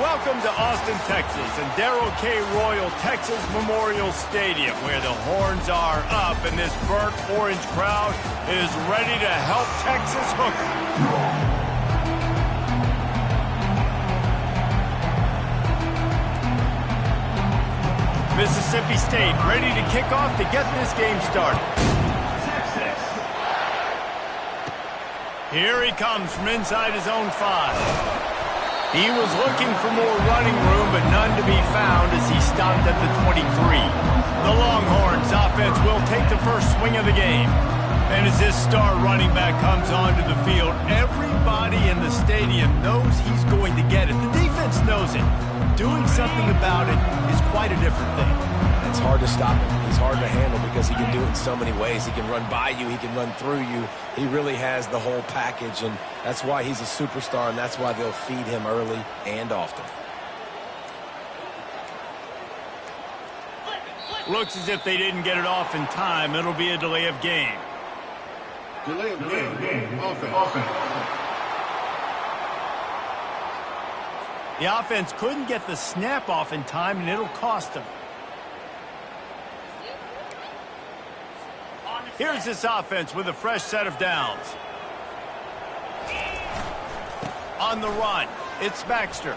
Welcome to Austin, Texas, and Darrell K. Royal Texas Memorial Stadium, where the horns are up and this burnt orange crowd is ready to help Texas hook 'em. Mississippi State ready to kick off to get this game started. Here he comes from inside his own 5. He was looking for more running room, but none to be found as he stopped at the 23. The Longhorns offense will take the first swing of the game. And as this star running back comes onto the field, everybody in the stadium knows he's going to get it. The defense knows it. Doing something about it is quite a different thing. It's hard to stop him. He's hard to handle because he can do it in so many ways. He can run by you. He can run through you. He really has the whole package, and that's why he's a superstar, and that's why they'll feed him early and often. Looks as if they didn't get it off in time. It'll be a delay of game. Delay of game. Offense. The offense couldn't get the snap off in time, and it'll cost them. Here's this offense with a fresh set of downs. On the run, it's Baxter.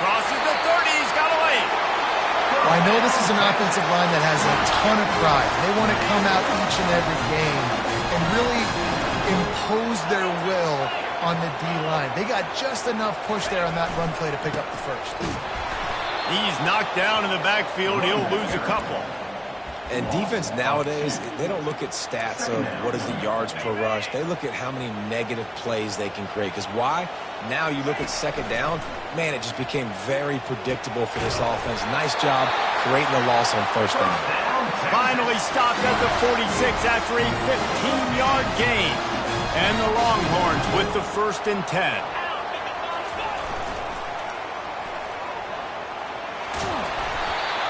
Crosses the 30, he's got away. Well, I know this is an offensive line that has a ton of pride. They want to come out each and every game and really impose their will on the D-line. They got just enough push there on that run play to pick up the first. He's knocked down in the backfield. He'll lose a couple. And defense nowadays, they don't look at stats of what is the yards per rush. They look at how many negative plays they can create. Because why? Now you look at second down, man, it just became very predictable for this offense. Nice job creating the loss on first down. Finally stopped at the 46 after a 15-yard gain. And the Longhorns with the 1st and 10.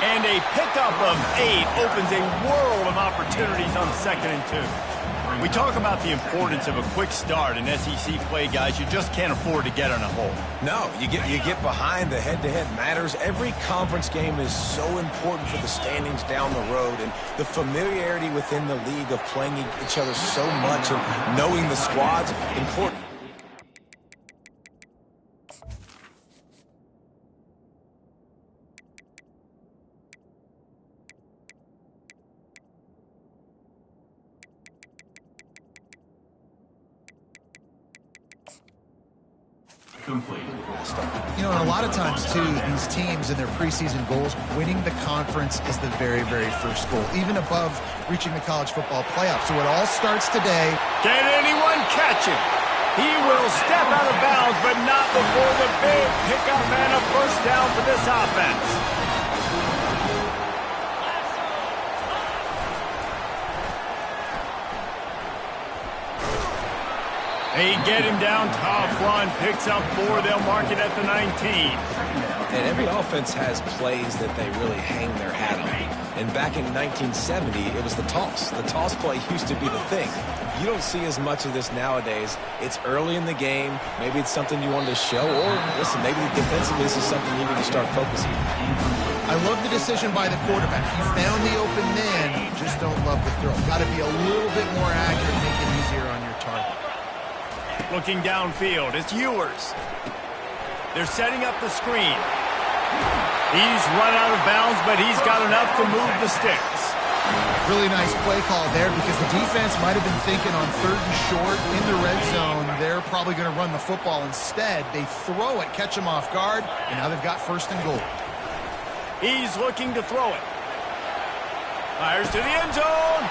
And a pickup of 8 opens a world of opportunities on 2nd and 2. We talk about the importance of a quick start in SEC play, guys. You just can't afford to get on a hole. No, you get behind. The head-to-head matters. Every conference game is so important for the standings down the road, and the familiarity within the league of playing each other so much and knowing the squads, important. You know, and a lot of times, too, these teams and their preseason goals, winning the conference is the very, very first goal, even above reaching the college football playoff. So it all starts today. Can anyone catch him? He will step out of bounds, but not before the big pickup and a first down for this offense. They get him down, tough run, picks up 4, they'll mark it at the 19. And every offense has plays that they really hang their hat on. And back in 1970, it was the toss. The toss play used to be the thing. You don't see as much of this nowadays. It's early in the game. Maybe it's something you wanted to show, or listen, maybe defensively this is something you need to start focusing on. I love the decision by the quarterback. He found the open man, just don't love the throw. Got to be a little bit more accurate, make it easier on your target. Looking downfield, it's Ewers. They're setting up the screen. He's run out of bounds, but he's got enough to move the sticks. Really nice play call there because the defense might have been thinking on 3rd and short in the red zone. They're probably going to run the football instead. They throw it, catch them off guard, and now they've got 1st and goal. He's looking to throw it. Fires to the end zone.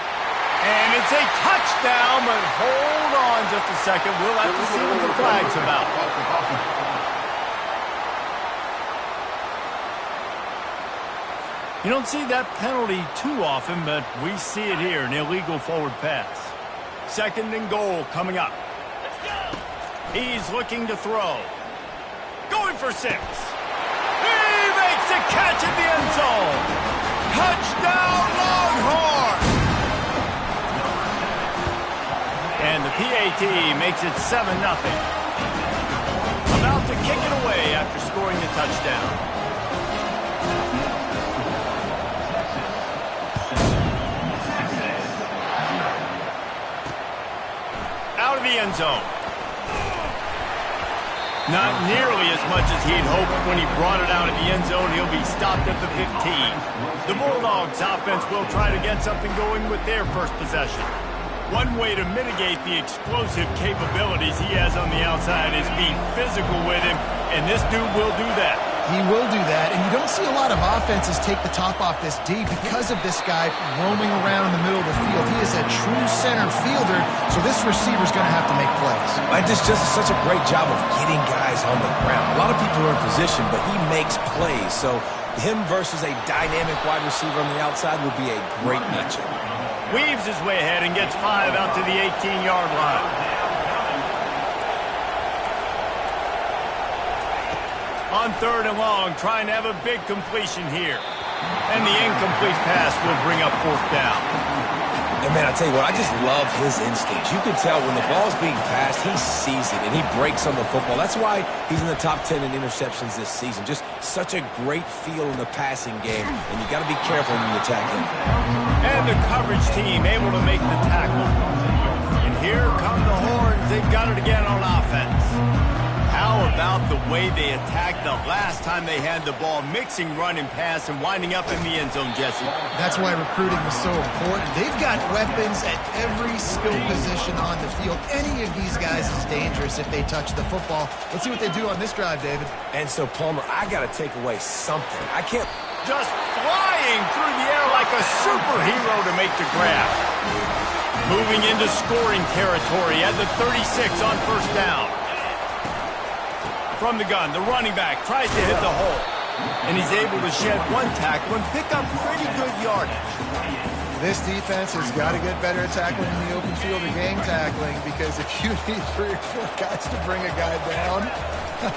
And it's a touchdown, but hold on just a second. We'll have to see what the flag's about. You don't see that penalty too often, but we see it here, an illegal forward pass. 2nd and goal coming up. He's looking to throw. Going for 6. He makes a catch at the end zone. Touchdown, Longhorns! And the PAT makes it 7-0. About to kick it away after scoring the touchdown. Out of the end zone. Not nearly as much as he'd hoped when he brought it out of the end zone. He'll be stopped at the 15. The Bulldogs offense will try to get something going with their first possession. One way to mitigate the explosive capabilities he has on the outside is be physical with him, and this dude will do that. He will do that, and you don't see a lot of offenses take the top off this D because of this guy roaming around in the middle of the field. He is a true center fielder, so this receiver's going to have to make plays. And this just such a great job of getting guys on the ground. A lot of people are in position, but he makes plays, so him versus a dynamic wide receiver on the outside would be a great matchup. Weaves his way ahead and gets 5 out to the 18-yard line. On 3rd and long, trying to have a big completion here. And the incomplete pass will bring up 4th down. And, man, I tell you what, I just love his instincts. You can tell when the ball's being passed, he sees it, and he breaks on the football. That's why he's in the top 10 in interceptions this season. Just such a great feel in the passing game, and you got to be careful when you attack him. And the coverage team able to make the tackle. And here come the Horns. They've got it again on offense. How about the way they attacked the last time they had the ball, mixing run and pass and winding up in the end zone, Jesse? That's why recruiting is so important. They've got weapons at every skill position on the field. Any of these guys is dangerous if they touch the football. Let's see what they do on this drive, David. And so, Palmer, I got to take away something. I can't... Just flying through the air like a superhero to make the grab. Moving into scoring territory at the 36 on 1st down. From the gun, the running back tries to hit the hole. And he's able to shed one tackle and pick up pretty good yardage. This defense has got to get better at tackling in the open field or gang tackling, because if you need 3 or 4 guys to bring a guy down,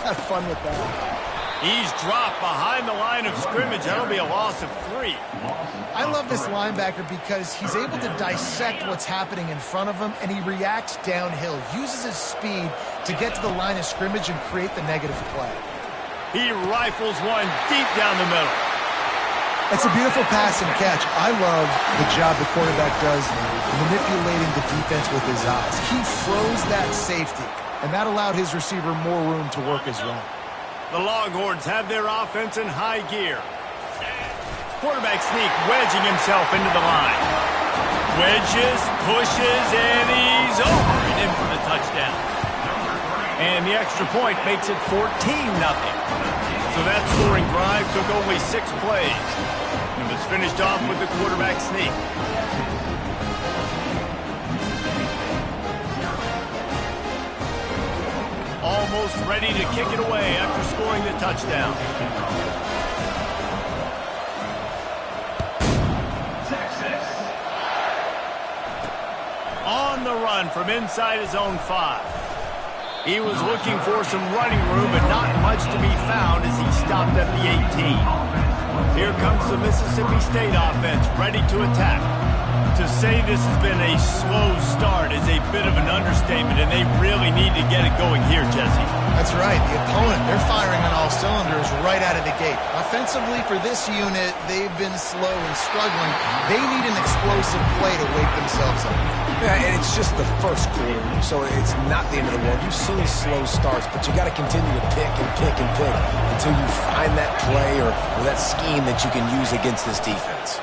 have fun with that. He's dropped behind the line of scrimmage. That'll be a loss of 3. I love this linebacker because he's able to dissect what's happening in front of him, and he reacts downhill, uses his speed to get to the line of scrimmage and create the negative play. He rifles one deep down the middle. It's a beautiful pass and catch. I love the job the quarterback does manipulating the defense with his eyes. He froze that safety, and that allowed his receiver more room to work his run. The Longhorns have their offense in high gear. Quarterback sneak, wedging himself into the line. Wedges, pushes, and he's over and in for the touchdown. And the extra point makes it 14-0. So that scoring drive took only 6 plays. And was finished off with the quarterback sneak. Almost ready to kick it away after scoring the touchdown. On the run from inside his own 5. He was looking for some running room, but not much to be found as he stopped at the 18. Here comes the Mississippi State offense, ready to attack. To say this has been a slow start is a bit of an understatement, and they really need to get it going here, Jesse. That's right. The opponent, they're firing on all cylinders right out of the gate. Offensively, for this unit, they've been slow and struggling. They need an explosive play to wake themselves up. Yeah, and it's just the first quarter, so it's not the end of the world. You've seen slow starts, but you got to continue to pick and pick and pick until you find that play or that scheme that you can use against this defense.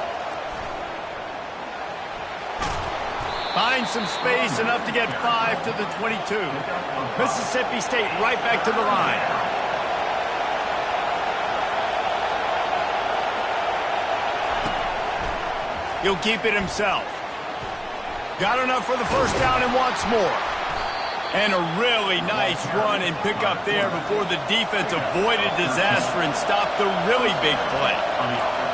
Finds some space, enough to get 5 to the 22. Mississippi State right back to the line. He'll keep it himself. Got enough for the first down and wants more. And a really nice run and pick up there before the defense avoided disaster and stopped the really big play.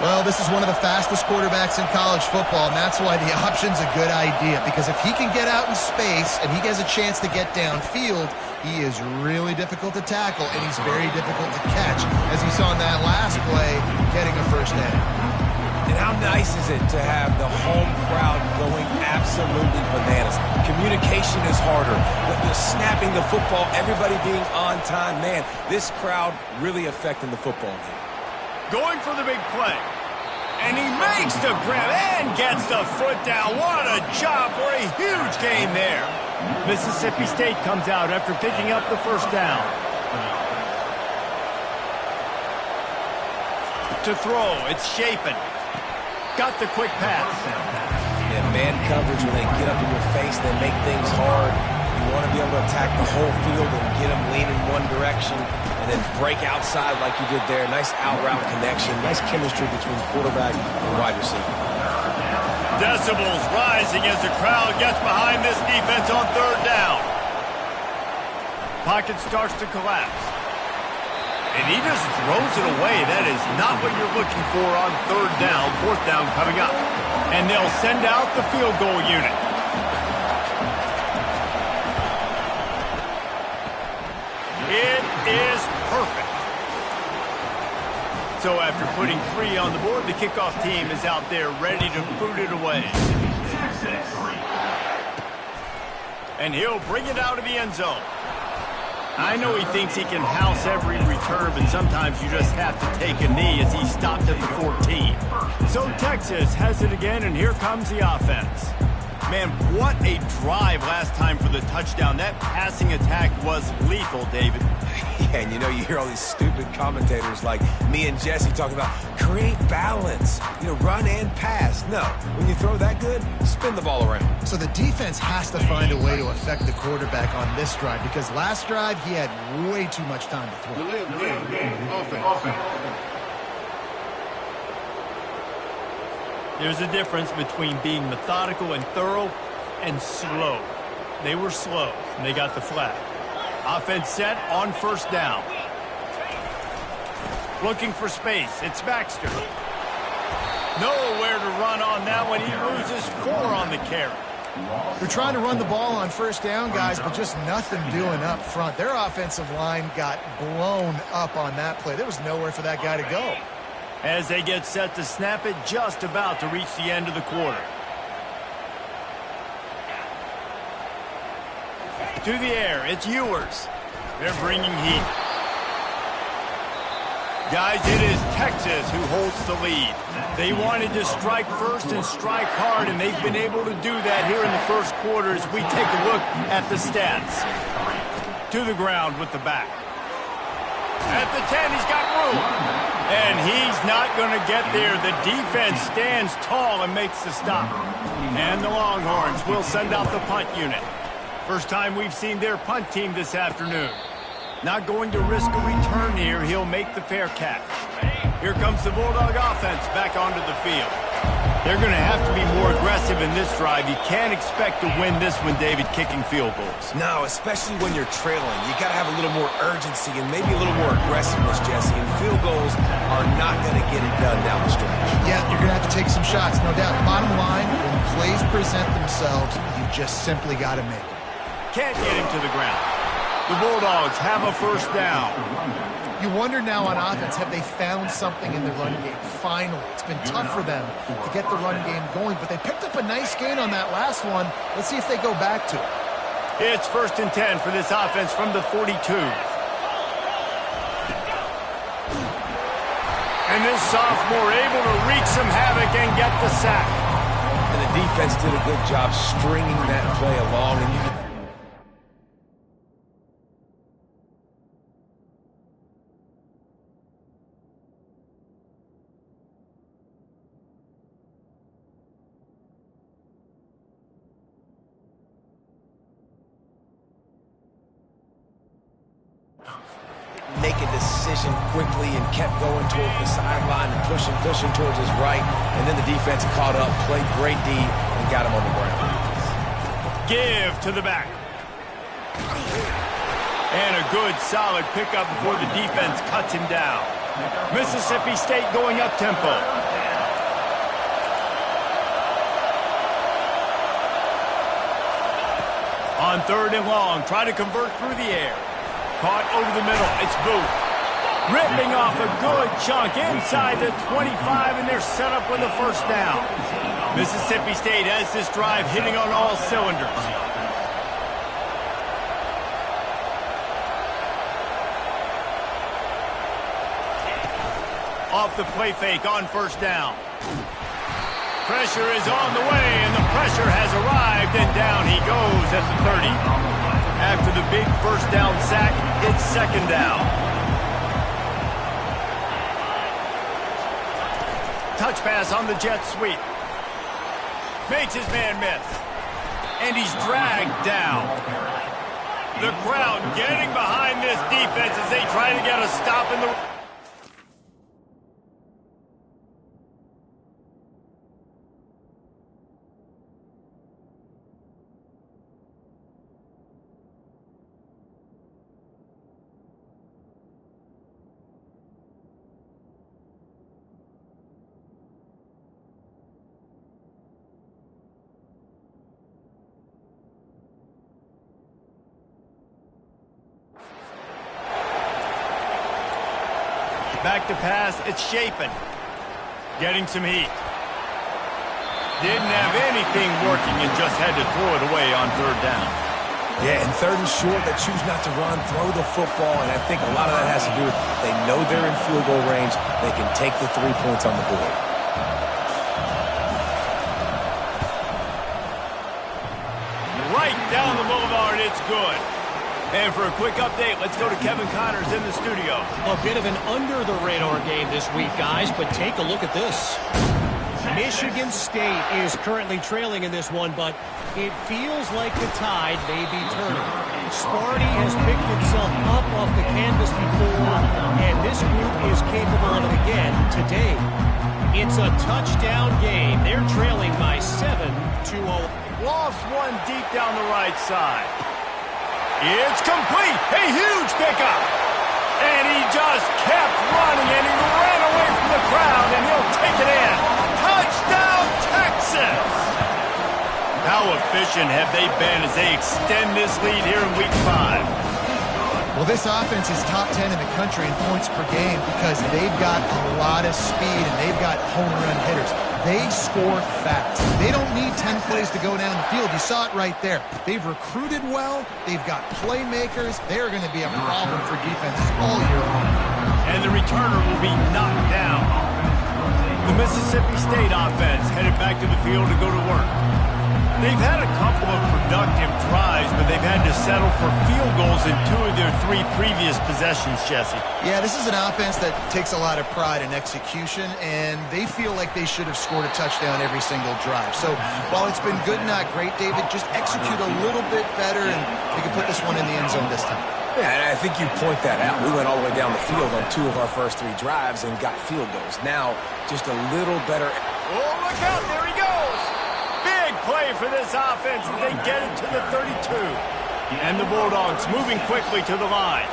Well, this is one of the fastest quarterbacks in college football, and that's why the option's a good idea. Because if he can get out in space and he has a chance to get downfield, he is really difficult to tackle, and he's very difficult to catch, as you saw in that last play, getting a first down. And how nice is it to have the home crowd going absolutely bananas? Communication is harder. The snapping the football, everybody being on time. Man, this crowd really affecting the football game. Going for the big play. And he makes the grab and gets the foot down. What a job for a huge gain there. Mississippi State comes out after picking up the first down. To throw, it's Shapen. Got the quick pass. Yeah, man coverage, when they get up in your face, they make things hard. You want to be able to attack the whole field and get them leaning one direction and then break outside like you did there. Nice out route connection. Nice chemistry between quarterback and wide receiver. Decibels rising as the crowd gets behind this defense on third down. Pocket starts to collapse. And he just throws it away. That is not what you're looking for on third down. Fourth down coming up. And they'll send out the field goal unit. It is perfect. So after putting 3 on the board, the kickoff team is out there ready to boot it away. And he'll bring it out of the end zone. I know he thinks he can house every return, but sometimes you just have to take a knee as he stopped at the 14. So Texas has it again, and here comes the offense. Man, what a drive last time for the touchdown. That passing attack was lethal, David. Yeah, and you know, you hear all these stupid commentators like me and Jesse talking about create balance, run and pass. No, when you throw that good, spin the ball around. So the defense has to find a way to affect the quarterback on this drive, because last drive he had way too much time to throw. Delay of game. Offense. There's a difference between being methodical and thorough and slow. They were slow, and they got the flag. Offense set on first down. Looking for space. It's Baxter. Nowhere to run on that one. He loses 4 on the carry. They're trying to run the ball on first down, guys, but just nothing doing up front. Their offensive line got blown up on that play. There was nowhere for that guy to go. As they get set to snap it, just about to reach the end of the quarter. To the air, it's Ewers. They're bringing heat. Guys, it is Texas who holds the lead. They wanted to strike first and strike hard, and they've been able to do that here in the first quarter as we take a look at the stats. To the ground with the back. At the 10, he's got room. And he's not going to get there. The defense stands tall and makes the stop. And the Longhorns will send out the punt unit. First time we've seen their punt team this afternoon. Not going to risk a return here. He'll make the fair catch. Here comes the Bulldog offense back onto the field. They're going to have to be more aggressive in this drive. You can't expect to win this one, David, kicking field goals. No, especially when you're trailing. You got to have a little more urgency and maybe a little more aggressiveness, Jesse. And field goals are not going to get it done down the stretch. Yeah, you're going to have to take some shots, no doubt. Bottom line, when plays present themselves, you just simply got to make them. Can't get him to the ground. The Bulldogs have a first down. You wonder now on offense, have they found something in the run game? Finally, it's been tough for them to get the run game going, but they picked up a nice gain on that last one. Let's see if they go back to it. It's 1st and 10 for this offense from the 42. And this sophomore able to wreak some havoc and get the sack. And the defense did a good job stringing that play along, and you can make a decision quickly and kept going toward the sideline and pushing towards his right. And then the defense caught up, played great D, and got him on the ground. Give to the back. And a good, solid pickup before the defense cuts him down. Mississippi State going up-tempo. On 3rd and long, try to convert through the air. Caught over the middle. It's Booth. Ripping off a good chunk inside the 25, and they're set up with a first down. Mississippi State has this drive hitting on all cylinders. Off the play fake on first down. Pressure is on the way, and the pressure has arrived, and down he goes at the 30. After the big first down sack, it's second down. Touch pass on the jet sweep. Makes his man miss. And he's dragged down. The crowd getting behind this defense as they try to get a stop in the... Back to pass, it's Shapen. Getting some heat. Didn't have anything working and just had to throw it away on third down. Yeah, and third and short, they choose not to run, throw the football, and I think a lot of that has to do with they know they're in field goal range. They can take the 3 points on the board. Right down the boulevard, it's good. And for a quick update, let's go to Kevin Connors in the studio. A bit of an under-the-radar game this week, guys, but take a look at this. Michigan State is currently trailing in this one, but it feels like the tide may be turning. Sparty has picked itself up off the canvas before, and this group is capable of it again today. It's a touchdown game. They're trailing by 7-0. Lost one deep down the right side. It's complete. A huge pickup. And he just kept running, and he ran away from the crowd, and he'll take it in. Touchdown, Texas! How efficient have they been as they extend this lead here in Week 5? Well, this offense is top 10 in the country in points per game because they've got a lot of speed and they've got home run hitters. They score fast. They don't need 10 plays to go down the field. You saw it right there. They've recruited well. They've got playmakers. They're going to be a problem for defenses all year long. And the returner will be knocked down. The Mississippi State offense headed back to the field to go to work. They've had a couple of productive drives, but they've had to settle for field goals in 2 of their 3 previous possessions, Jesse. Yeah, this is an offense that takes a lot of pride in execution, and they feel like they should have scored a touchdown every single drive. So while it's been good, not great, David, just execute a little bit better, and we can put this one in the end zone this time. Yeah, and I think you point that out. We went all the way down the field on 2 of our first 3 drives and got field goals. Now, just a little better. Oh, look out, there he goes! Big play for this offense as they get it to the 32. And the Bulldogs moving quickly to the line.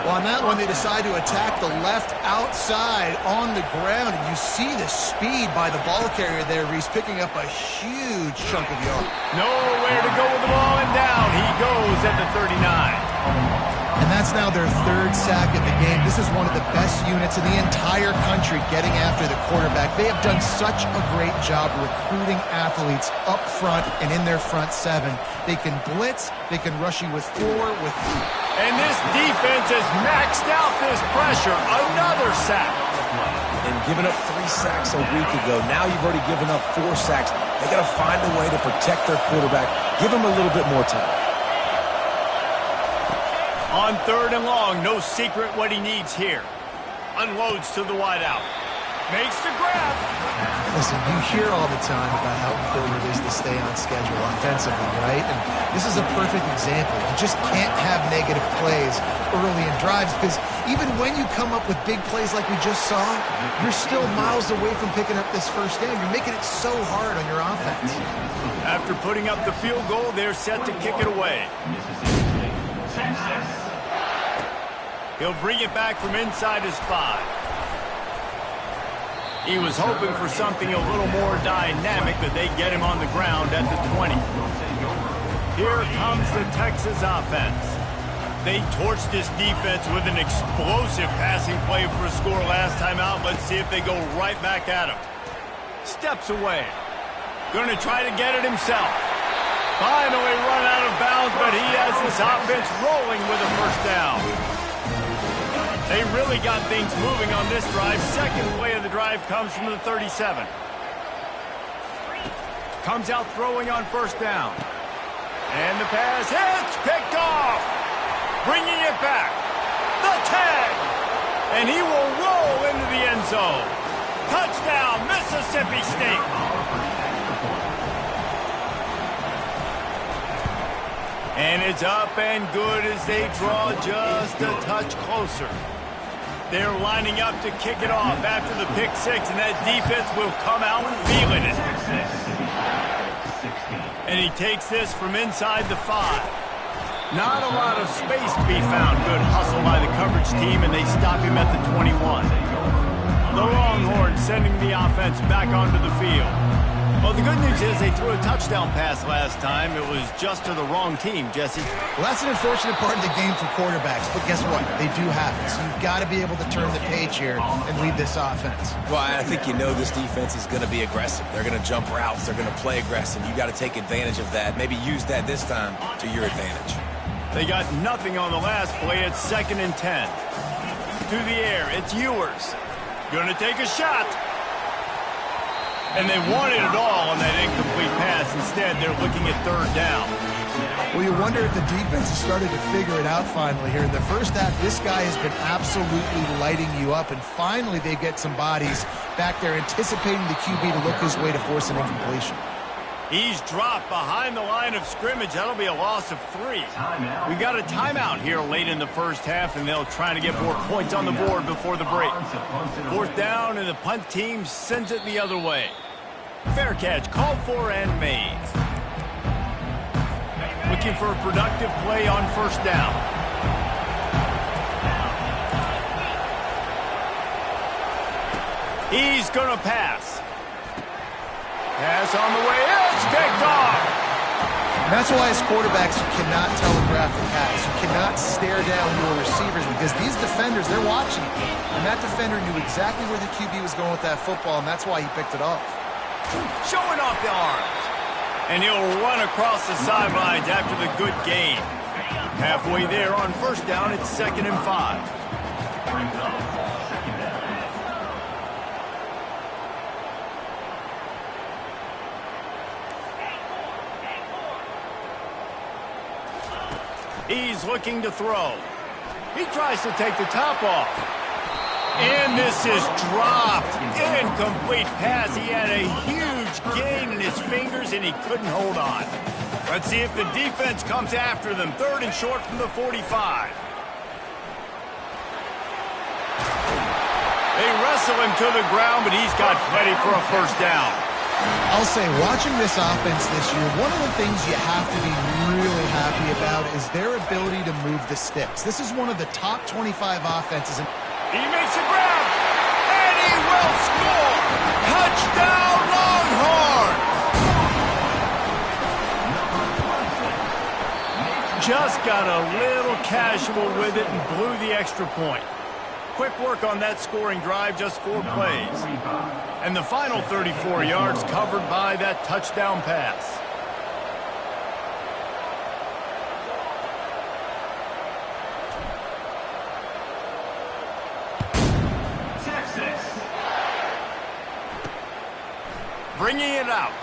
Well, on that one, they decide to attack the left outside on the ground. And you see the speed by the ball carrier there. He's picking up a huge chunk of yard. Nowhere to go with the ball, and down he goes at the 39. And that's now their 3rd sack of the game. This is one of the best units in the entire country getting after the quarterback. They have done such a great job recruiting athletes up front and in their front 7. They can blitz, they can rush you with 4, with 3. And this defense has maxed out this pressure. Another sack. And giving up 3 sacks a week ago. Now you've already given up 4 sacks. They got to find a way to protect their quarterback. Give him a little bit more time. On 3rd and long, no secret what he needs here. Unloads to the wideout. Makes the grab. Listen, you hear all the time about how important it is to stay on schedule offensively, right? And this is a perfect example. You just can't have negative plays early in drives because even when you come up with big plays like we just saw, you're still miles away from picking up this first down. You're making it so hard on your offense. After putting up the field goal, they're set to kick it away. He'll bring it back from inside his 5. He was hoping for something a little more dynamic, but they get him on the ground at the 20. Here comes the Texas offense. They torched this defense with an explosive passing play for a score last time out. Let's see if they go right back at him. Steps away. Going to try to get it himself. Finally run out of bounds, but he has this offense rolling with a first down. They really got things moving on this drive. Second play of the drive comes from the 37. Comes out throwing on first down. And the pass hits, picked off. Bringing it back. The tag. And he will roll into the end zone. Touchdown, Mississippi State. And it's up and good as they draw just a touch closer. They're lining up to kick it off after the pick six, and that defense will come out feeling it. And he takes this from inside the 5. Not a lot of space to be found. Good hustle by the coverage team, and they stop him at the 21. The Longhorns sending the offense back onto the field. Well, the good news is they threw a touchdown pass last time. It was just to the wrong team, Jesse. Well, that's an unfortunate part of the game for quarterbacks, but guess what? They do have it, so you've got to be able to turn the page here and lead this offense. Well, I think this defense is going to be aggressive. They're going to jump routes. They're going to play aggressive. You got to take advantage of that. Maybe use that this time to your advantage. They got nothing on the last play. It's 2nd and 10. To the air, it's Ewers. Going to take a shot. And they wanted it all on that incomplete pass. Instead, they're looking at 3rd down. Well, you wonder if the defense has started to figure it out finally here. In the first half, this guy has been absolutely lighting you up, and finally they get some bodies back there anticipating the QB to look his way to force an incompletion. He's dropped behind the line of scrimmage. That'll be a loss of 3. We got a timeout here late in the first half, and they'll try to get more points on the board before the break. 4th down, and the punt team sends it the other way. Fair catch called for and made. Looking for a productive play on 1st down. He's going to pass. Pass on the way. It's picked off. And that's why as quarterbacks you cannot telegraph the pass. You cannot stare down your receivers because these defenders, they're watching you. And that defender knew exactly where the QB was going with that football, and that's why he picked it off. Showing off the arms. And he'll run across the sidelines after the good game. Halfway there on 1st down, it's 2nd and 5. He's looking to throw. He tries to take the top off. And this is dropped. Incomplete pass. He had a huge gain in his fingers, and he couldn't hold on. Let's see if the defense comes after them. 3rd and short from the 45. They wrestle him to the ground, but he's got plenty for a 1st down. I'll say, watching this offense this year, one of the things you have to be really happy about is their ability to move the sticks. This is one of the top 25 offenses. He makes a grab, and he will score. Touchdown, Longhorn! Just got a little casual with it and blew the extra point. Quick work on that scoring drive, just 4 plays. And the final 34 yards covered by that touchdown pass. Bringing it out.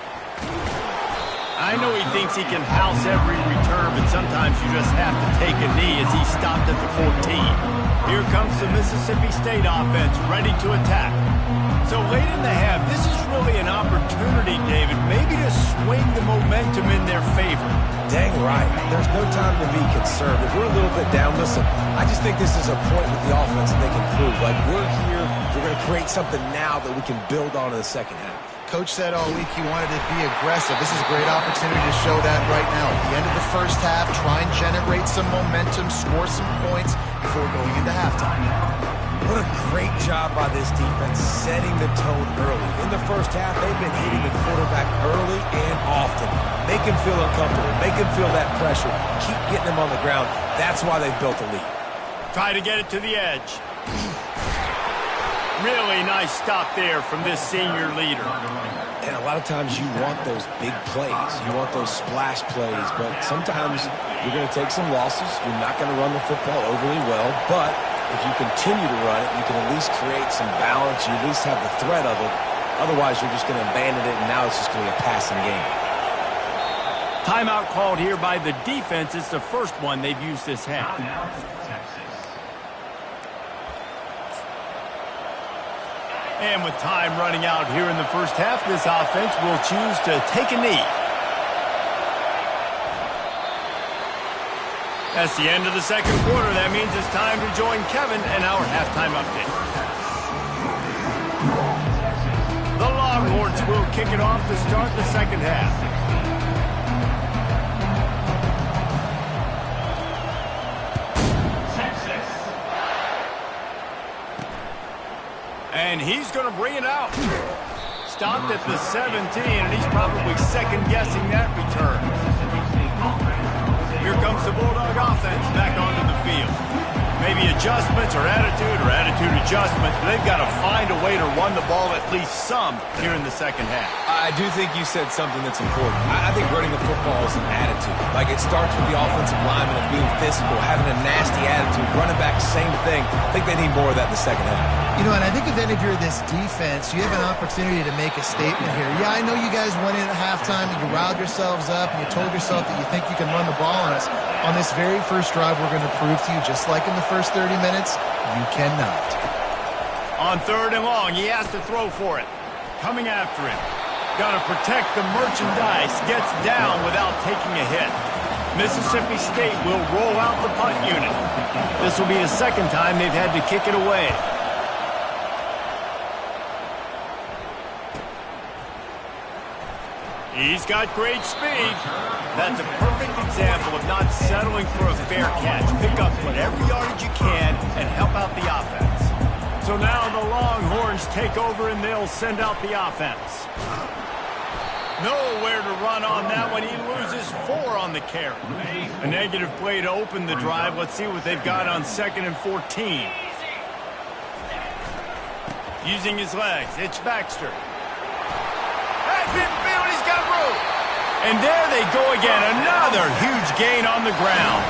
I know he thinks he can house every return, but sometimes you just have to take a knee as he stopped at the 14. Here comes the Mississippi State offense ready to attack. So late in the half, this is really an opportunity, David, maybe to swing the momentum in their favor. Dang right. There's no time to be concerned. If we're a little bit down, listen, I just think this is a point with the offense that they can prove. Like, we're here, we're going to create something now that we can build on in the second half. Coach said all week he wanted to be aggressive. This is a great opportunity to show that right now. At the end of the first half, try and generate some momentum, score some points before going into halftime. What a great job by this defense setting the tone early. In the first half, they've been hitting the quarterback early and often, Make him feel uncomfortable. Make him feel that pressure. Keep getting him on the ground. That's why they've built a lead. Try to get it to the edge. Really nice stop there from this senior leader. And a lot of times you want those big plays. You want those splash plays. But sometimes you're going to take some losses. You're not going to run the football overly well. But if you continue to run it, you can at least create some balance. You at least have the threat of it. Otherwise, you're just going to abandon it, and now it's just going to be a passing game. Timeout called here by the defense. It's the first one they've used this half. And with time running out here in the first half, this offense will choose to take a knee. That's the end of the second quarter. That means it's time to join Kevin and our halftime update. The Longhorns will kick it off to start the second half. And he's going to bring it out. Stopped at the 17, and he's probably second-guessing that return. Here comes the Bulldog offense back onto the field. Maybe adjustments or attitude adjustments, but they've got to find a way to run the ball at least some here in the second half. I do think you said something that's important. I think running the football is an attitude. Like, it starts with the offensive lineman of being physical, having a nasty attitude. Running back, same thing. I think they need more of that in the second half. You know, and I think if any of you are this defense, you have an opportunity to make a statement here. Yeah, I know you guys went in at halftime and you riled yourselves up and you told yourself that you think you can run the ball on us. On this very first drive, we're going to prove to you, just like in the first 30 minutes, you cannot. On third and long, he has to throw for it. Coming after him. Got to protect the merchandise. Gets down without taking a hit. Mississippi State will roll out the punt unit. This will be the second time they've had to kick it away. He's got great speed. That's a perfect example of not settling for a fair catch. Pick up whatever yardage you can and help out the offense. So now the Longhorns take over and they'll send out the offense. Nowhere to run on that one. He loses 4 on the carry. A negative play to open the drive. Let's see what they've got on 2nd and 14. Using his legs, it's Baxter. He's got room. And there they go again. Another huge gain on the ground.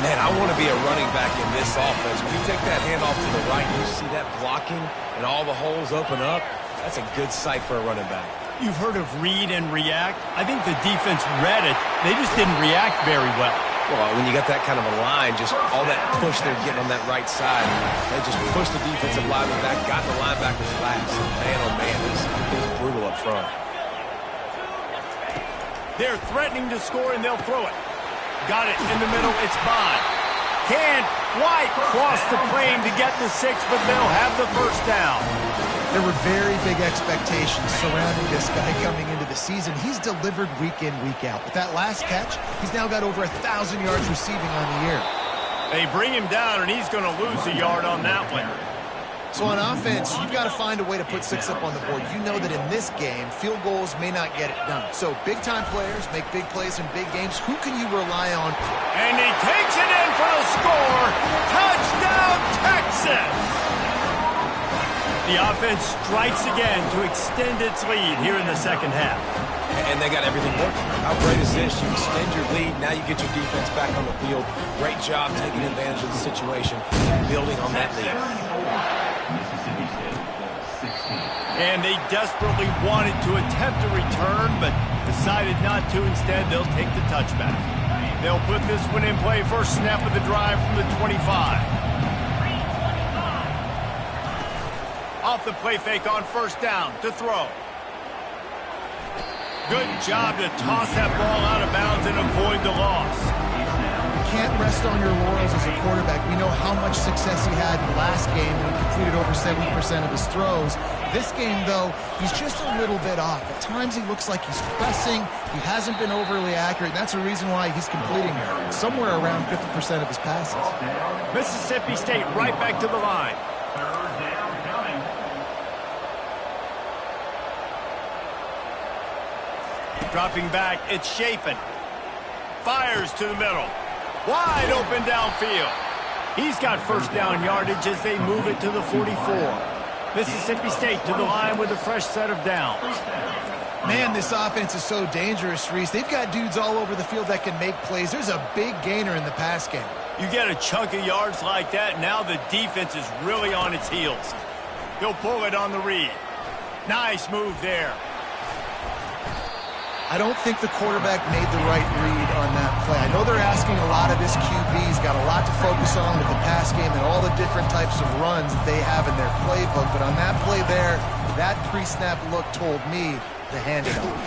Man, I want to be a running back in this offense. When you take that handoff to the right, you see that blocking and all the holes open up. That's a good sight for a running back. You've heard of read and react. I think the defense read it. They just didn't react very well. Well, when you got that kind of a line, just all that push they're getting on that right side, they just pushed the defensive lineman back, got the linebacker's laps. Man, oh man, it was brutal up front. They're threatening to score, and they'll throw it. Got it in the middle. It's Bond. Can't quite cross the plane to get the 6, but they'll have the first down. There were very big expectations surrounding this guy coming into the season. He's delivered week in, week out. With that last catch, he's now got over 1,000 yards receiving on the year. They bring him down, and he's going to lose a yard on that one. So on offense, you've got to find a way to put 6 up on the board. You know that in this game, field goals may not get it done. So big-time players make big plays in big games. Who can you rely on? And he takes it in for the score. Touchdown, Texas! The offense strikes again to extend its lead here in the second half. And they got everything working. How great is this? You extend your lead, now you get your defense back on the field. Great job taking advantage of the situation, building on that lead. And they desperately wanted to attempt a return, but decided not to. Instead, they'll take the touchback. They'll put this one in play. First snap of the drive from the 25. Off the play fake on first down to throw. Good job to toss that ball out of bounds and avoid the loss. Can't rest on your laurels as a quarterback. We know how much success he had in the last game when he completed over 70% of his throws. This game, though, he's just a little bit off. At times he looks like he's pressing. He hasn't been overly accurate. That's the reason why he's completing somewhere around 50% of his passes. Mississippi State right back to the line. Dropping back, it's Chapin. Fires to the middle. Wide open downfield. He's got first down yardage as they move it to the 44. Mississippi State to the line with a fresh set of downs. Man, this offense is so dangerous, Reese. They've got dudes all over the field that can make plays. There's a big gainer in the pass game. You get a chunk of yards like that, now the defense is really on its heels. He'll pull it on the read. Nice move there. I don't think the quarterback made the right read on that play. I know they're asking a lot of this QB. He's got a lot to focus on with the pass game and all the different types of runs that they have in their playbook. But on that play there, that pre-snap look told me to hand it off.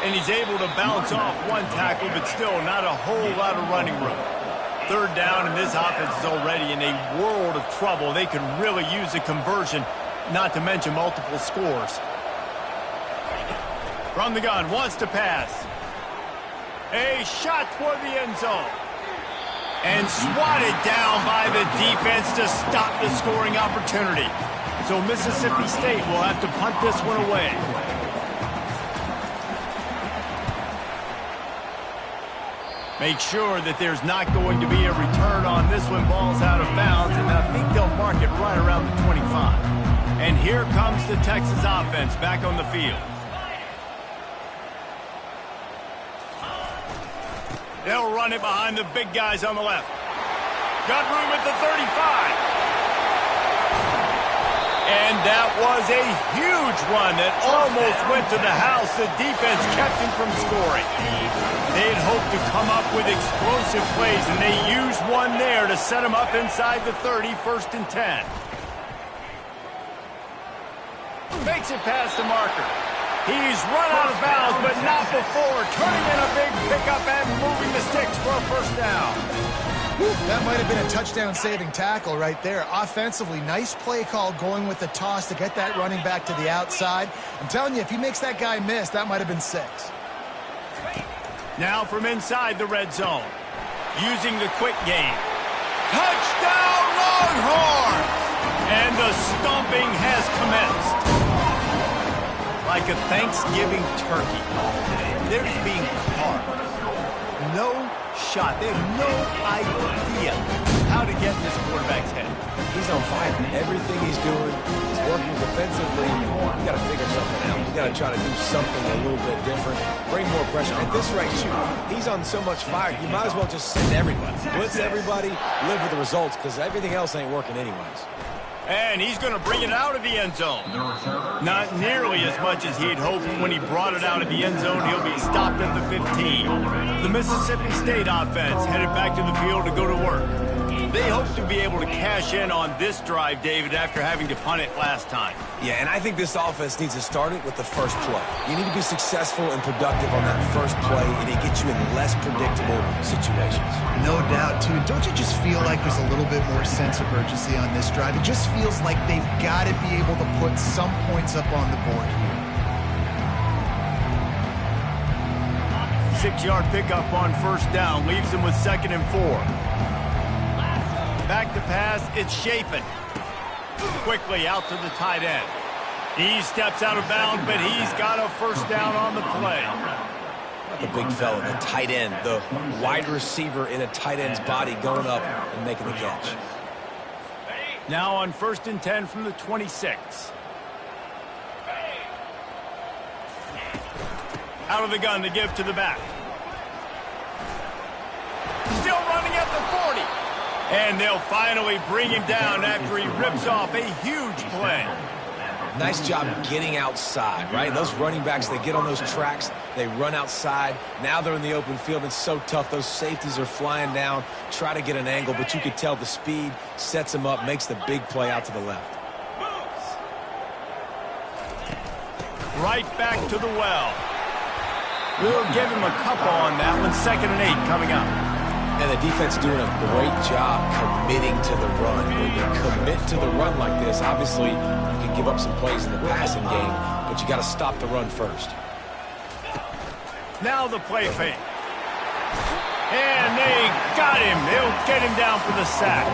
And he's able to bounce off one tackle, but still not a whole lot of running room. Third down, and this offense is already in a world of trouble. They could really use a conversion, not to mention multiple scores. From the gun, wants to pass. A shot toward the end zone. And swatted down by the defense to stop the scoring opportunity. So Mississippi State will have to punt this one away. Make sure that there's not going to be a return on this one. Ball's out of bounds, and I think they'll mark it right around the 25. And here comes the Texas offense back on the field. They'll run it behind the big guys on the left. Got room at the 35. And that was a huge run that almost went to the house. The defense kept him from scoring. They'd hoped to come up with explosive plays, and they used one there to set him up inside the 30, 1st and 10. Makes it past the marker. He's run out of bounds, but not before. Turning in a big pickup and moving the sticks for a first down. That might have been a touchdown-saving tackle right there. Offensively, nice play call going with the toss to get that running back to the outside. I'm telling you, if he makes that guy miss, that might have been 6. Now from inside the red zone. Using the quick game. Touchdown, Longhorns! And the stomping has commenced. Like a Thanksgiving turkey. They're just being carved. No shot. They have no idea how to get in this quarterback's head. He's on fire. Everything he's doing is working defensively. You got to figure something out. You got to try to do something a little bit different. Bring more pressure. At this rate, shoot, he's on so much fire, you might as well just send everybody. Blitz everybody, live with the results, because everything else ain't working anyways. And he's going to bring it out of the end zone. Not nearly as much as he'd hoped when he brought it out of the end zone. He'll be stopped at the 15. The Mississippi State offense headed back to the field to go to work. They hope to be able to cash in on this drive, David, after having to punt it last time. Yeah, and I think this offense needs to start it with the first play. You need to be successful and productive on that first play, and it gets you in less predictable situations. No doubt, too. Don't you just feel like there's a little bit more sense of urgency on this drive? It just feels like they've got to be able to put some points up on the board here. 6-yard pickup on first down leaves them with 2nd and 4. Back to pass, it's Chapin. Quickly out to the tight end. He steps out of bounds, but he's got a first down on the play. Not the big fella, the tight end, the wide receiver in a tight end's body going up and making the catch. Now on 1st and 10 from the 26. Out of the gun to give to the back. Still running at the 40. And they'll finally bring him down after he rips off a huge play. Nice job getting outside, right? Those running backs, they get on those tracks, they run outside. Now they're in the open field. It's so tough. Those safeties are flying down, try to get an angle, but you could tell the speed sets them up, makes the big play out to the left. Right back to the well. We'll give him a couple on that one. 2nd and 8 coming up. And the defense doing a great job committing to the run. When you commit to the run like this, obviously you can give up some plays in the passing game, but you got to stop the run first. Now the play fake. And they got him. They'll get him down for the sack.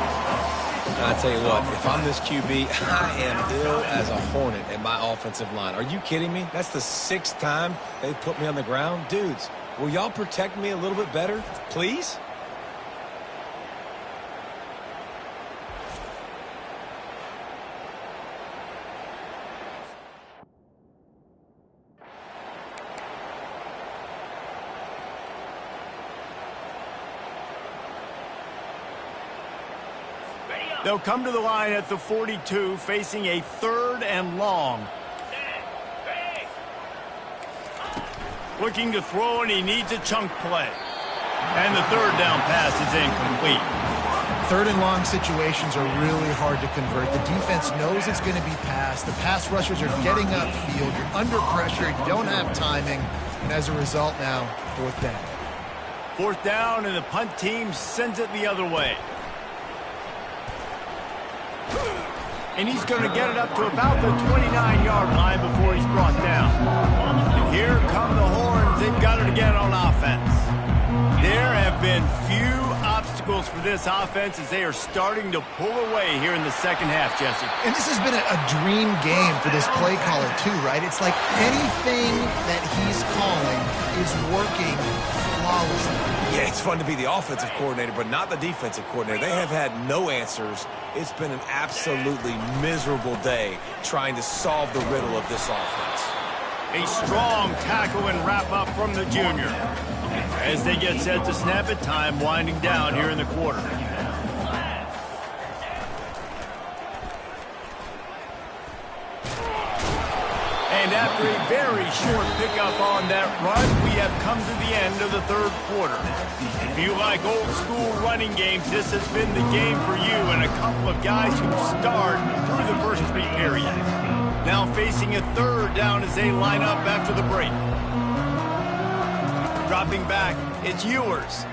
I tell you what, if I'm this QB, I am ill as a hornet in my offensive line. Are you kidding me? That's the 6th time they've put me on the ground. Dudes, will y'all protect me a little bit better, please? They'll come to the line at the 42, facing a 3rd and long. Looking to throw, and he needs a chunk play. And the 3rd down pass is incomplete. 3rd and long situations are really hard to convert. The defense knows it's going to be passed. The pass rushers are getting upfield. You're under pressure. You don't have timing. And as a result now, 4th down. 4th down, and the punt team sends it the other way. And he's going to get it up to about the 29-yard line before he's brought down. And here come the horns. They've got it again on offense. There have been few obstacles for this offense as they are starting to pull away here in the second half, Jesse. And this has been a dream game for this play caller too, right? It's like anything that he's calling is working flawlessly. Yeah, it's fun to be the offensive coordinator, but not the defensive coordinator. They have had no answers. It's been an absolutely miserable day trying to solve the riddle of this offense. A strong tackle and wrap-up from the junior. As they get set to snap it, time winding down here in the quarter. And after a very short pickup on that run, we have come to the end of the 3rd quarter. If you like old-school running games, this has been the game for you and a couple of guys who starred through the first 3 periods. Now facing a 3rd down as they line up after the break. Dropping back, it's Ewers.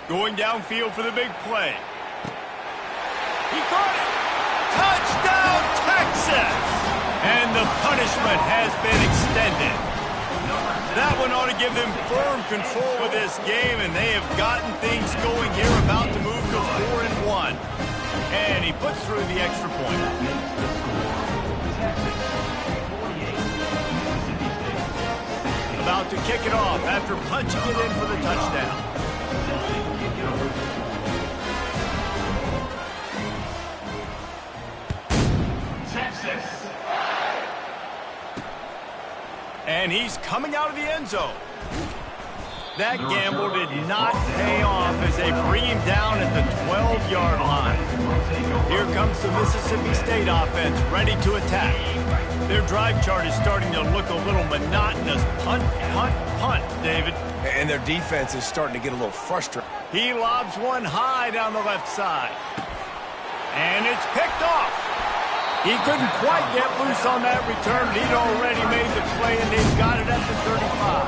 Going downfield for the big play. He caught it! Touchdown, Texas! And the punishment has been extended. That one ought to give them firm control of this game, and they have gotten things going here, about to move to 4-1. And he puts through the extra point. About to kick it off after punching it in for the touchdown. Texas. And he's coming out of the end zone. That gamble did not pay off as they bring him down at the 12-yard line. Here comes the Mississippi State offense ready to attack. Their drive chart is starting to look a little monotonous. Punt, punt, punt, David. And their defense is starting to get a little frustrated. He lobs one high down the left side. And it's picked off. He couldn't quite get loose on that return, but he'd already made the play, and they've got it at the 35.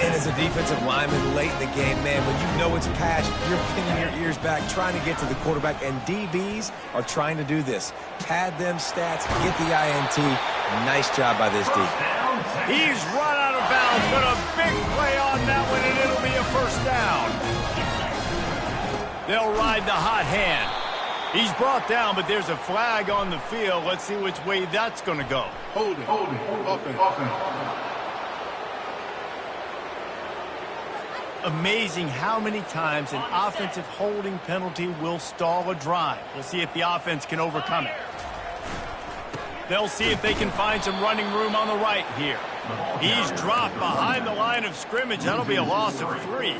And as a defensive lineman late in the game, man, when you know it's pass, you're pinning your ears back, trying to get to the quarterback, and DBs are trying to do this. Pad them stats, get the INT. Nice job by this D. He's run out of bounds, but a big play on that one, and it'll be a 1st down. They'll ride the hot hand. He's brought down, but there's a flag on the field. Let's see which way that's going to go. Holding. Offense. Amazing how many times an offensive holding penalty will stall a drive. We'll see if the offense can overcome it. They'll see if they can find some running room on the right here. He's dropped behind the line of scrimmage. That'll be a loss of 3.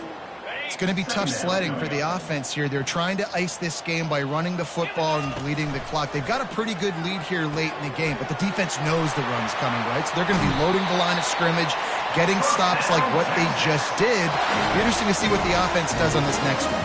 It's going to be tough sledding for the offense here. They're trying to ice this game by running the football and bleeding the clock. They've got a pretty good lead here late in the game, but the defense knows the run's coming, right? So they're going to be loading the line of scrimmage, getting stops like what they just did. It'll be interesting to see what the offense does on this next one.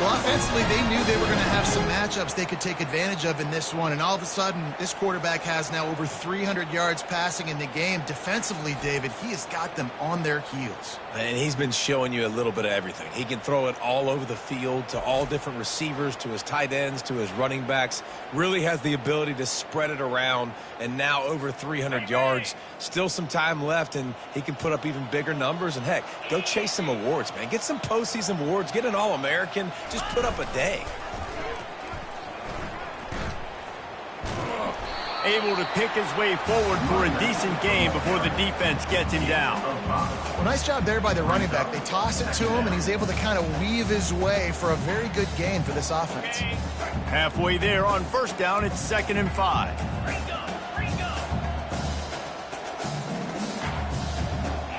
Well, offensively, they knew they were going to have some matchups they could take advantage of in this one, and all of a sudden, this quarterback has now over 300 yards passing in the game. Defensively, David, he has got them on their heels. And he's been showing you a little bit of everything. He can throw it all over the field to all different receivers, to his tight ends, to his running backs. Really has the ability to spread it around, and now over 300 yards. Still some time left, and he can put up even bigger numbers. And, heck, go chase some awards, man. Get some postseason awards. Get an All-American. Just put up a day. able to pick his way forward for a decent game before the defense gets him down. Well, nice job there by the running back. They toss it to him, and he's able to kind of weave his way for a very good gain for this offense. Halfway there on first down, it's 2nd and 5.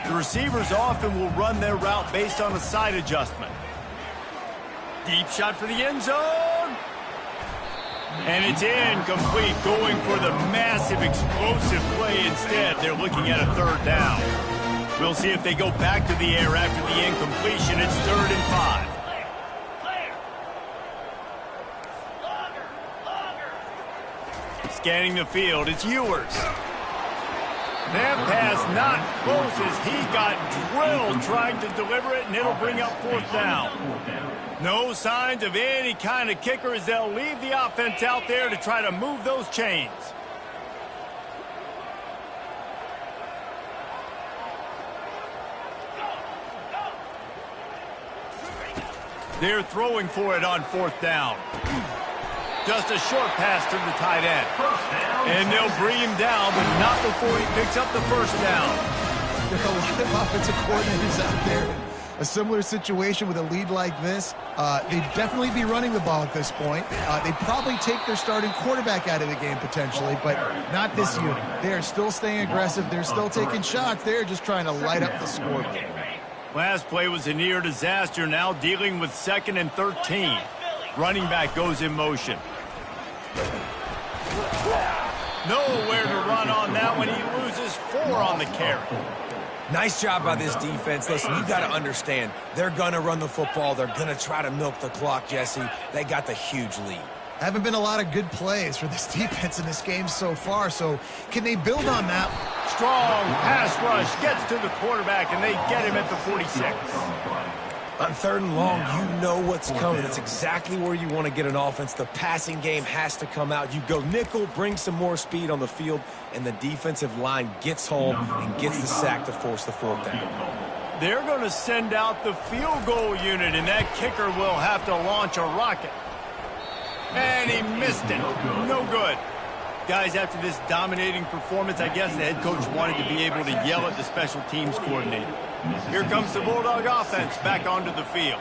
The receivers often will run their route based on a side adjustment. Deep shot for the end zone. And it's incomplete, going for the massive explosive play instead. They're looking at a 3rd down. We'll see if they go back to the air after the incompletion. It's 3rd and 5. Scanning the field, it's Ewers. That pass not close as he got drilled trying to deliver it, and it'll bring up 4th down. No signs of any kind of kicker as they'll leave the offense out there to try to move those chains. They're throwing for it on 4th down. Just a short pass to the tight end. And they'll bring him down, but not before he picks up the 1st down. There are a lot of offensive coordinators out there. A similar situation with a lead like this, they'd definitely be running the ball at this point. They'd probably take their starting quarterback out of the game potentially, but not this unit. They are still staying aggressive. They're still taking shots. They're just trying to light up the scoreboard. Last play was a near disaster, now dealing with 2nd and 13. Running back goes in motion. Nowhere to run on that one. He loses 4 on the carry. Nice job by this defense. Listen, you got to understand, they're going to run the football. They're going to try to milk the clock, Jesse. They got the huge lead. Haven't been a lot of good plays for this defense in this game so far, so can they build on that? Strong pass rush gets to the quarterback, and they get him at the 46. On 3rd and long, you know what's coming. It's exactly where you want to get an offense. The passing game has to come out. You go nickel, bring some more speed on the field, and the defensive line gets home and gets the sack to force the 4th down. They're going to send out the field goal unit, and that kicker will have to launch a rocket. And he missed it. No good. Guys, after this dominating performance, I guess the head coach wanted to be able to yell at the special teams coordinator. Here comes the Bulldog offense back onto the field.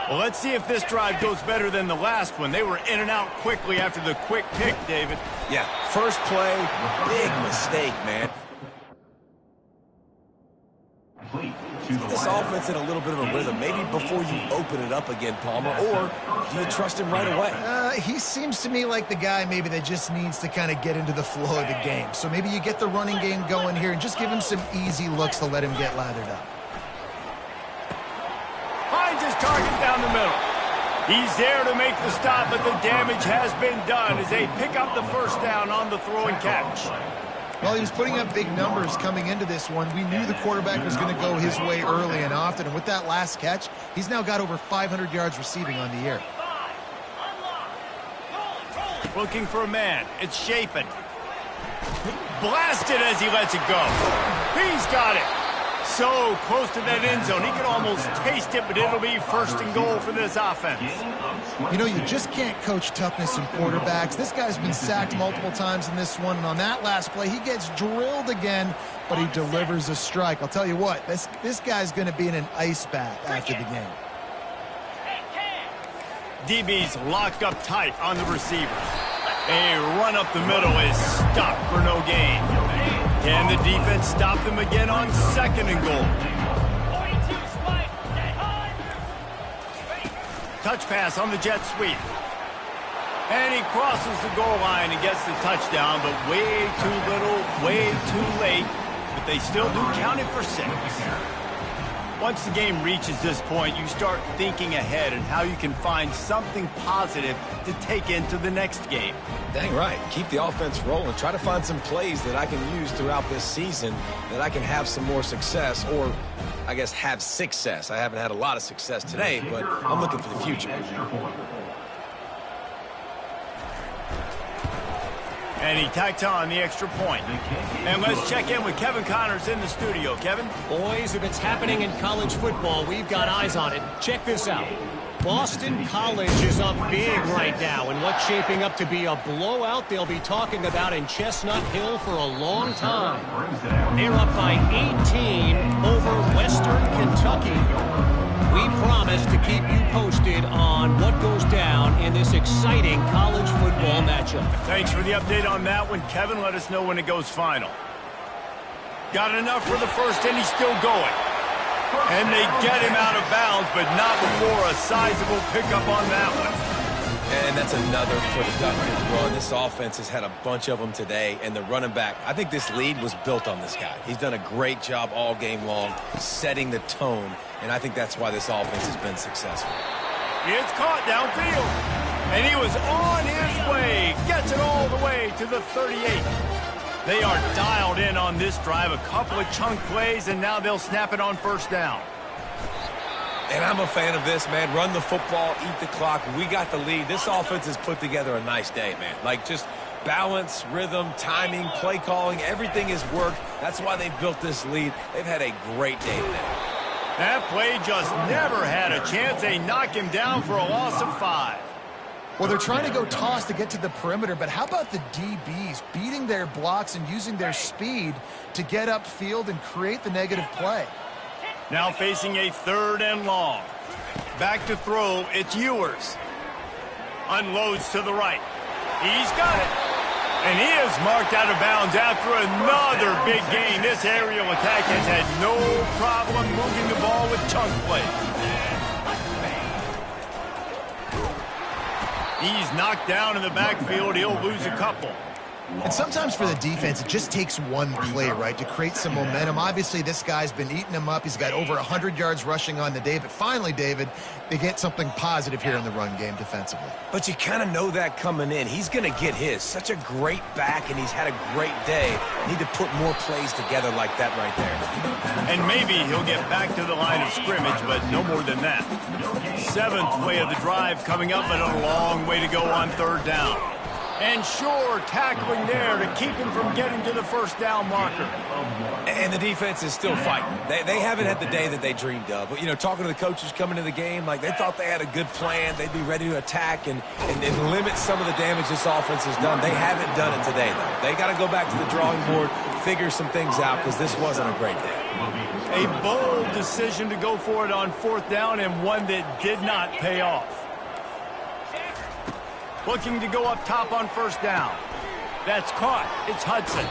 Well, let's see if this drive goes better than the last one. They were in and out quickly after the quick pick, David. Yeah, first play, big mistake, man. Get this offense in a little bit of a rhythm, maybe before you open it up again, Palmer, or do you trust him right away? He seems to me like the guy maybe that just needs to kind of get into the flow of the game. So maybe you get the running game going here and just give him some easy looks to let him get lathered up. Finds his target down the middle. He's there to make the stop, but the damage has been done as they pick up the 1st down on the throw and catch. Well, he was putting up big numbers coming into this one. We knew the quarterback was going to go his way early and often, and with that last catch, he's now got over 500 yards receiving on the year. Looking for a man. It's Chapin. Blasted as he lets it go. He's got it. So close to that end zone. He can almost taste it, but it'll be 1st and goal for this offense. You know, you just can't coach toughness in quarterbacks. This guy's been sacked multiple times in this one, and on that last play, he gets drilled again, but he delivers a strike. I'll tell you what, this guy's going to be in an ice bath after the game. DB's locked up tight on the receivers. A run up the middle is stopped for no gain. Can the defense stop them again on 2nd and goal? Touch pass on the jet sweep. And he crosses the goal line and gets the touchdown, but way too little, way too late. But they still do count it for 6. Once the game reaches this point, you start thinking ahead and how you can find something positive to take into the next game. Dang right. Keep the offense rolling. Try to find some plays that I can use throughout this season that I can have some more success, or I guess have success. I haven't had a lot of success today, but I'm looking for the future. And he tacks on the extra point. And let's check in with Kevin Connors in the studio. Kevin? Boys, if it's happening in college football, we've got eyes on it. Check this out. Boston College is up big right now, and what's shaping up to be a blowout they'll be talking about in Chestnut Hill for a long time. They're up by 18 over Western Kentucky. We promise to keep you posted on what goes down in this exciting college football matchup. Thanks for the update on that one, Kevin. Let us know when it goes final. Got enough for the first, and he's still going. And they get him out of bounds, but not before a sizable pickup on that one. And that's another productive run. This offense has had a bunch of them today, and the running back, I think this lead was built on this guy. He's done a great job all game long setting the tone, and I think that's why this offense has been successful. It's caught downfield, and he was on his way. Gets it all the way to the 38. They are dialed in on this drive. A couple of chunk plays, and now they'll snap it on first down. And I'm a fan of this, man. Run the football, eat the clock. We got the lead. This offense has put together a nice day, man. Like, just balance, rhythm, timing, play calling, everything has worked. That's why they built this lead. They've had a great day today. That play just never had a chance. They knock him down for a loss of 5. Well, they're trying to go toss to get to the perimeter, but how about the DBs beating their blocks and using their speed to get upfield and create the negative play? Now facing a 3rd and long. Back to throw, it's Ewers. Unloads to the right. He's got it. And he is marked out of bounds after another big gain. This aerial attack has had no problem moving the ball with chunk plays. He's knocked down in the backfield. He'll lose a couple. And sometimes for the defense, it just takes one play, right, to create some momentum. Obviously, this guy's been eating them up. He's got over 100 yards rushing on the day. But finally, David, they get something positive here in the run game defensively. But you kind of know that coming in. He's going to get his. Such a great back, and he's had a great day. Need to put more plays together like that right there. And maybe he'll get back to the line of scrimmage, but no more than that. 7th play of the drive coming up, but a long way to go on 3rd down. And sure, tackling there to keep him from getting to the first down marker. And the defense is still fighting. They haven't had the day that they dreamed of. But, you know, talking to the coaches coming to the game, like they thought they had a good plan. They'd be ready to attack and limit some of the damage this offense has done. They haven't done it today, though. They got to go back to the drawing board, figure some things out, because this wasn't a great day. A bold decision to go for it on 4th down, and one that did not pay off. Looking to go up top on 1st down. That's caught. It's Hudson.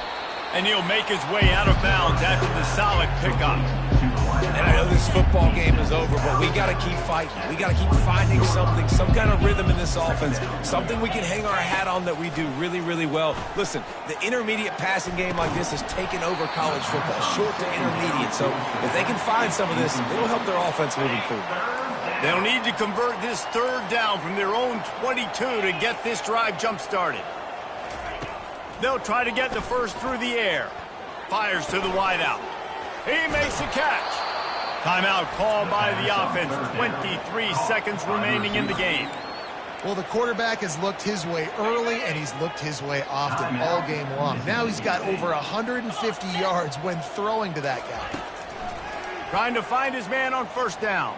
And he'll make his way out of bounds after the solid pickup. And I know this football game is over, but we got to keep fighting. We got to keep finding something, some kind of rhythm in this offense, something we can hang our hat on that we do really, really well. Listen, the intermediate passing game like this has taken over college football, short to intermediate. So if they can find some of this, it'll help their offense moving forward. They'll need to convert this 3rd down from their own 22 to get this drive jump-started. They'll try to get the first through the air. Fires to the wideout. He makes a catch. Timeout called by the offense. 23 seconds remaining in the game. Well, the quarterback has looked his way early, and he's looked his way often all game long. Now he's got over 150 yards when throwing to that guy. Trying to find his man on 1st down.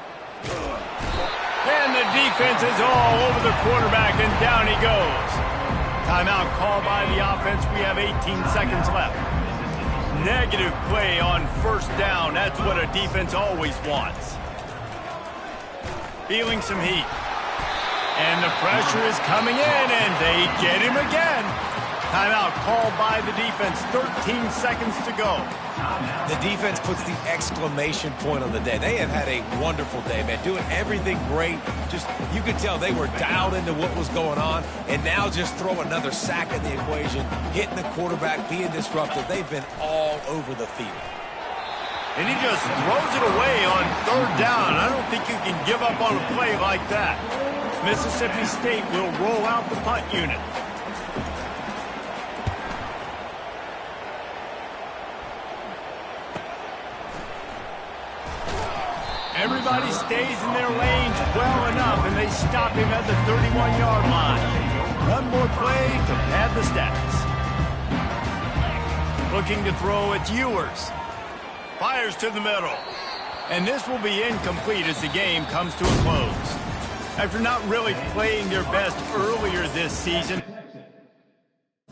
And the defense is all over the quarterback, and down he goes. Timeout called by the offense. We have 18 seconds left. Negative play on 1st down. That's what a defense always wants. Feeling some heat. And the pressure is coming in, and they get him again. Timeout called by the defense. 13 seconds to go. The defense puts the exclamation point on the day. They have had a wonderful day, man. Doing everything great. Just, you could tell they were dialed into what was going on. And now just throw another sack in the equation. Hitting the quarterback, being disruptive. They've been all over the field. And he just throws it away on 3rd down. I don't think you can give up on a play like that. Mississippi State will roll out the punt unit. Everybody stays in their lanes well enough, and they stop him at the 31-yard line. One more play to pad the stats. Looking to throw, it's Ewers. Fires to the middle. And this will be incomplete as the game comes to a close. After not really playing their best earlier this season,